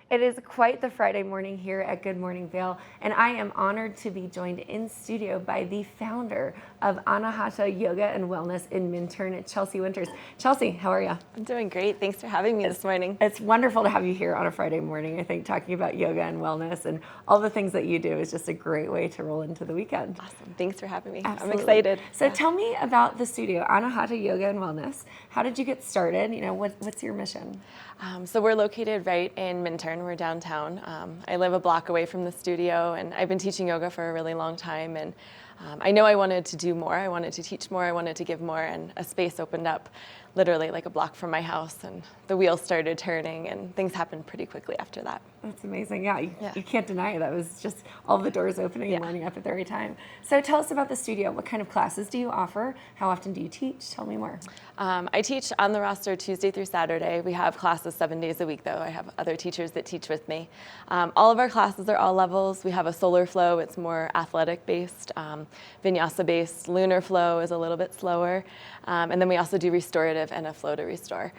It is quite the Friday morning here at Good Morning Vail, and I am honored to be joined in studio by the founder of Anahata Yoga and Wellness in Minturn, Chelsea Winters. Chelsea, how are you? I'm doing great. Thanks for having me this morning. It's wonderful to have you here on a Friday morning. I think talking about yoga and wellness and all the things that you do is just a great way to roll into the weekend. Awesome. Thanks for having me. Absolutely. I'm excited. So tell me about the studio, Anahata Yoga and Wellness. How did you get started? What's your mission? So we're located right in Minturn. We're downtown. I live a block away from the studio, and I've been teaching yoga for a really long time. And I know I wanted to do more. I wanted to teach more. I wanted to give more. And a space opened up literally like a block from my house, and the wheels started turning, and things happened pretty quickly after that. That's amazing. Yeah, you can't deny it. That was just all the doors opening and lining up at the right time. So tell us about the studio. What kind of classes do you offer? How often do you teach? Tell me more. I teach on the roster Tuesday through Saturday. We have classes 7 days a week, though. I have other teachers that teach with me. All of our classes are all levels. We have a solar flow. It's more athletic-based, vinyasa-based. Lunar flow is a little bit slower. And then we also do restorative and a flow to restore.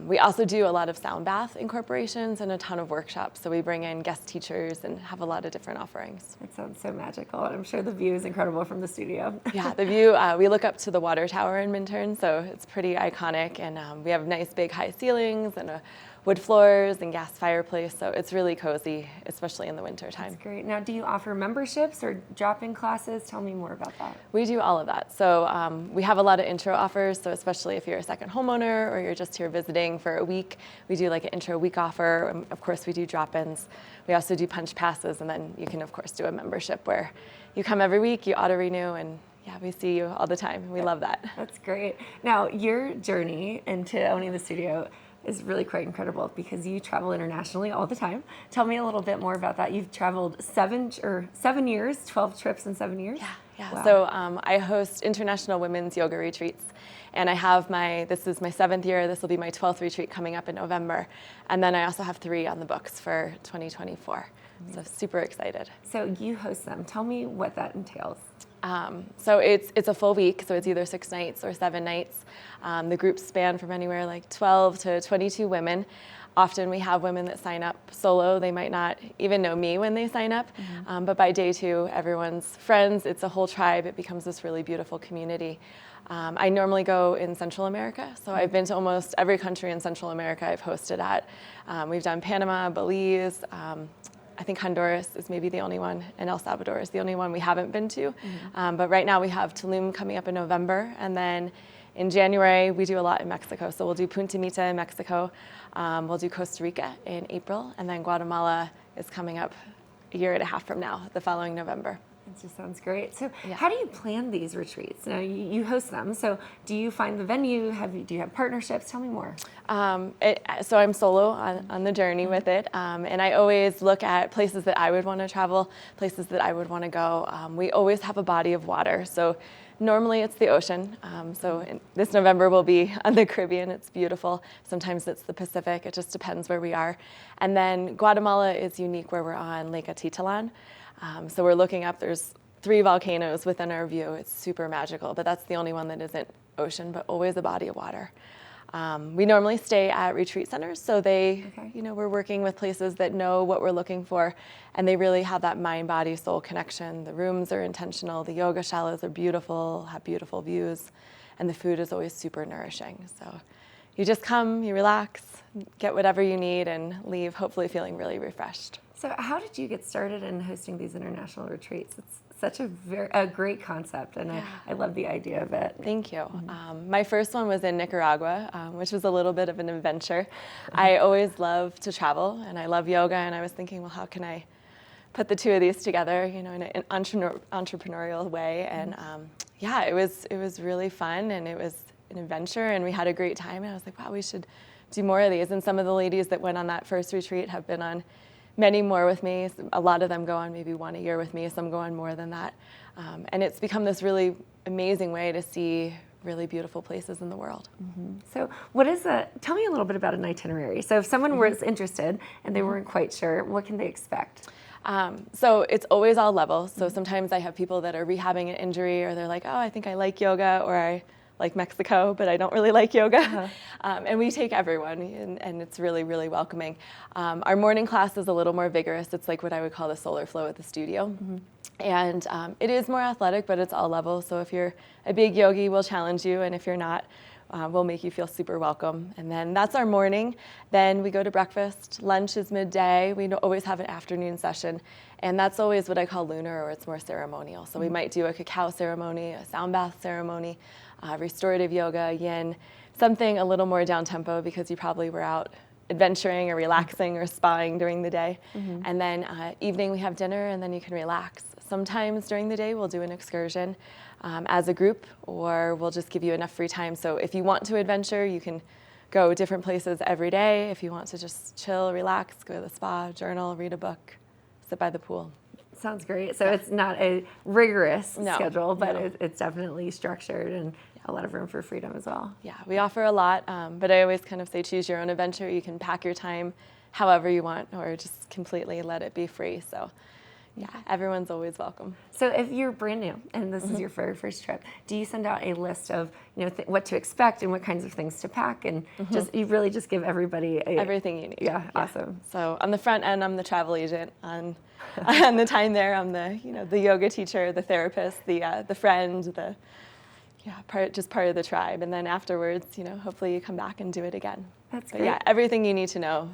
We also do a lot of sound bath incorporations and a ton of workshops. So we bring in guest teachers and have a lot of different offerings. It sounds so magical, and I'm sure the view is incredible from the studio. Yeah, the view, we look up to the water tower in Minturn, so it's pretty iconic. And we have nice big high ceilings and wood floors and gas fireplace, so it's really cozy, especially in the winter time. That's great. Now, do you offer memberships or drop-in classes? Tell me more about that. We do all of that. So we have a lot of intro offers, so especially if you're a second homeowner or you're just here visiting for a week, we do like an intro week offer. And of course, we do drop-ins. We also do punch passes, and then you can, of course, do a membership where you come every week, you auto-renew, and yeah, we see you all the time. We love that. That's great. Now, your journey into owning the studio is really quite incredible because you travel internationally all the time. Tell me a little bit more about that. You've traveled 7 years, 12 trips in 7 years? Yeah. Wow. So I host international women's yoga retreats, and I have this is my 7th year. This will be my 12th retreat coming up in November. And then I also have 3 on the books for 2024. So super excited. So you host them. Tell me what that entails. So it's a full week, so it's either 6 nights or 7 nights. The groups span from anywhere like 12 to 22 women. Often we have women that sign up solo. They might not even know me when they sign up, but by day 2, everyone's friends. It's a whole tribe. It becomes this really beautiful community. I normally go in Central America, so I've been to almost every country in Central America I've hosted at. We've done Panama, Belize, I think Honduras is maybe the only one, and El Salvador is the only one we haven't been to. But right now we have Tulum coming up in November, and then in January we do a lot in Mexico. So we'll do Punta Mita in Mexico, we'll do Costa Rica in April, and then Guatemala is coming up a year and a half from now, the following November. It just sounds great. So how do you plan these retreats? Now, you host them, so do you find the venue? Do you have partnerships? Tell me more. So I'm solo on the journey with it, and I always look at places that I would want to travel, places that I would want to go. We always have a body of water, so normally it's the ocean. This November we'll be on the Caribbean. It's beautiful. Sometimes it's the Pacific. It just depends where we are. And then Guatemala is unique where we're on Lake Atitlan. So we're looking up, there's 3 volcanoes within our view. It's super magical, but that's the only one that isn't ocean, but always a body of water. We normally stay at retreat centers, so we're working with places that know what we're looking for, and they really have that mind, body, soul connection. The rooms are intentional, the yoga shallows are beautiful, have beautiful views, and the food is always super nourishing. So you just come, you relax, get whatever you need, and leave hopefully feeling really refreshed. So how did you get started in hosting these international retreats? It's such a great concept, and I love the idea of it. Thank you. My first one was in Nicaragua, which was a little bit of an adventure. I always love to travel, and I love yoga, and I was thinking, well, how can I put the 2 of these together, in an entrepreneurial way? And it was really fun, and it was an adventure, and we had a great time, and I was like, wow, we should do more of these. And some of the ladies that went on that first retreat have been on many more with me. A lot of them go on maybe 1 a year with me, some go on more than that. And it's become this really amazing way to see really beautiful places in the world. So tell me a little bit about an itinerary. So if someone was interested and they weren't quite sure, what can they expect? So it's always all levels. So sometimes I have people that are rehabbing an injury, or they're like, oh, I think I like yoga, or I like Mexico, but I don't really like yoga. And we take everyone, and it's really, really welcoming. Our morning class is a little more vigorous. It's like what I would call the solar flow at the studio. And it is more athletic, but it's all levels. So if you're a big yogi, we'll challenge you, and if you're not, we'll make you feel super welcome. And then that's our morning. Then we go to breakfast. Lunch is midday. We always have an afternoon session. And that's always what I call lunar, or it's more ceremonial. So we might do a cacao ceremony, a sound bath ceremony, restorative yoga, yin, something a little more down tempo because you probably were out adventuring or relaxing or spaaing during the day. And then evening we have dinner, and then you can relax. Sometimes during the day we'll do an excursion as a group, or we'll just give you enough free time. So if you want to adventure, you can go different places every day. If you want to just chill, relax, go to the spa, journal, read a book, sit by the pool. Sounds great. So it's not a rigorous schedule, but no. it's definitely structured and a lot of room for freedom as well. Yeah, we offer a lot, but I always kind of say choose your own adventure. You can pack your time however you want, or just completely let it be free. So yeah, everyone's always welcome. So if you're brand new and this is your very first trip, do you send out a list of what to expect and what kinds of things to pack, and just you really just give everybody Everything you need. Yeah, awesome. So on the front end, I'm the travel agent. On the time there, I'm the the yoga teacher, the therapist, the friend, just part of the tribe. And then afterwards, hopefully you come back and do it again. That's But great. yeah, everything you need to know,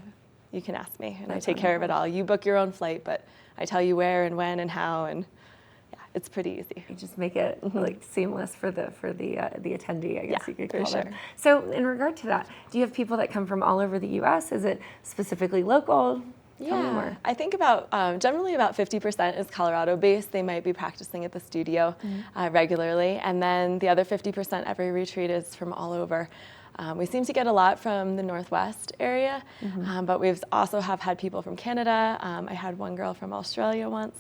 you can ask me, and I take care of it all. You book your own flight, but I tell you where and when and how, and yeah, it's pretty easy. You just make it like seamless for the attendee, I guess you could call for sure. them. So in regard to that, do you have people that come from all over the U.S.? Is it specifically local? Tell me more. I think generally about 50% is Colorado-based. They might be practicing at the studio regularly, and then the other 50% every retreat is from all over. We seem to get a lot from the Northwest area, but we've also have had people from Canada. I had one girl from Australia once,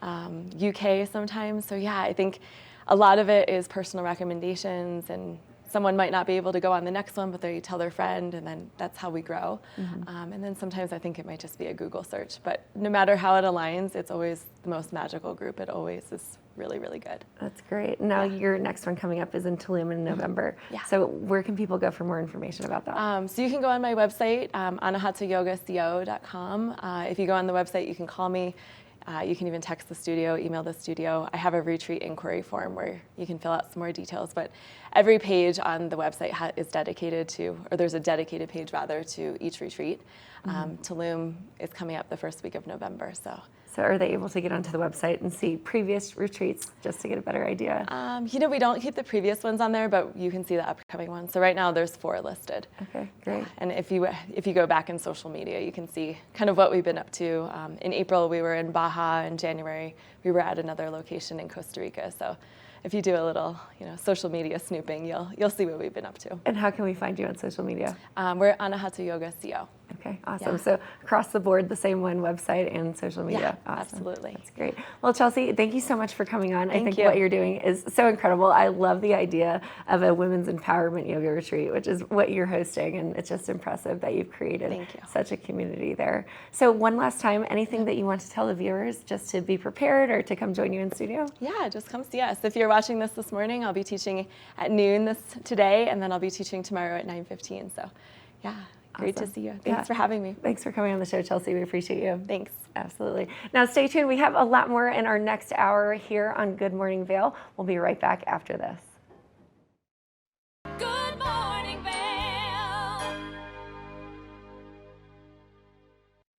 UK sometimes. So yeah, I think a lot of it is personal recommendations, and someone might not be able to go on the next one, but they tell their friend, and then that's how we grow. And then sometimes I think it might just be a Google search, but no matter how it aligns, it's always the most magical group. It always is really, really good. That's great. Now your next one coming up is in Tulum in November. Yeah. So where can people go for more information about that? So you can go on my website, anahatayogaco.com. If you go on the website, you can call me. You can even text the studio, email the studio. I have a retreat inquiry form where you can fill out some more details, but every page on the website is dedicated to, or there's a dedicated page rather, to each retreat. Tulum is coming up the first week of November, so. So are they able to get onto the website and see previous retreats just to get a better idea? We don't keep the previous ones on there, but you can see the upcoming ones. So right now there's 4 listed. Okay, great. And if you go back in social media, you can see kind of what we've been up to. In April, we were in Baja. In January, we were at another location in Costa Rica. So if you do a little, social media snooping, you'll see what we've been up to. And how can we find you on social media? We're Anahata Yoga CO. Okay, awesome. Yeah. So across the board, the same one, website and social media. Yeah, Awesome. absolutely. That's great. Well, Chelsea, thank you so much for coming on. I Thank think you. what you're doing is so incredible. I love the idea of a women's empowerment yoga retreat, which is what you're hosting, and it's just impressive that you've created Thank you. such a community there. So one last time, anything that you want to tell the viewers just to be prepared or to come join you in studio? Yeah, just come see us. If you're watching this morning, I'll be teaching at noon today, and then I'll be teaching tomorrow at 9:15. So, yeah. Great to Awesome. see you. Thanks for having me. Thanks for coming on the show, Chelsea. We appreciate you. Thanks. Absolutely. Now stay tuned. We have a lot more in our next hour here on Good Morning Vail. We'll be right back after this.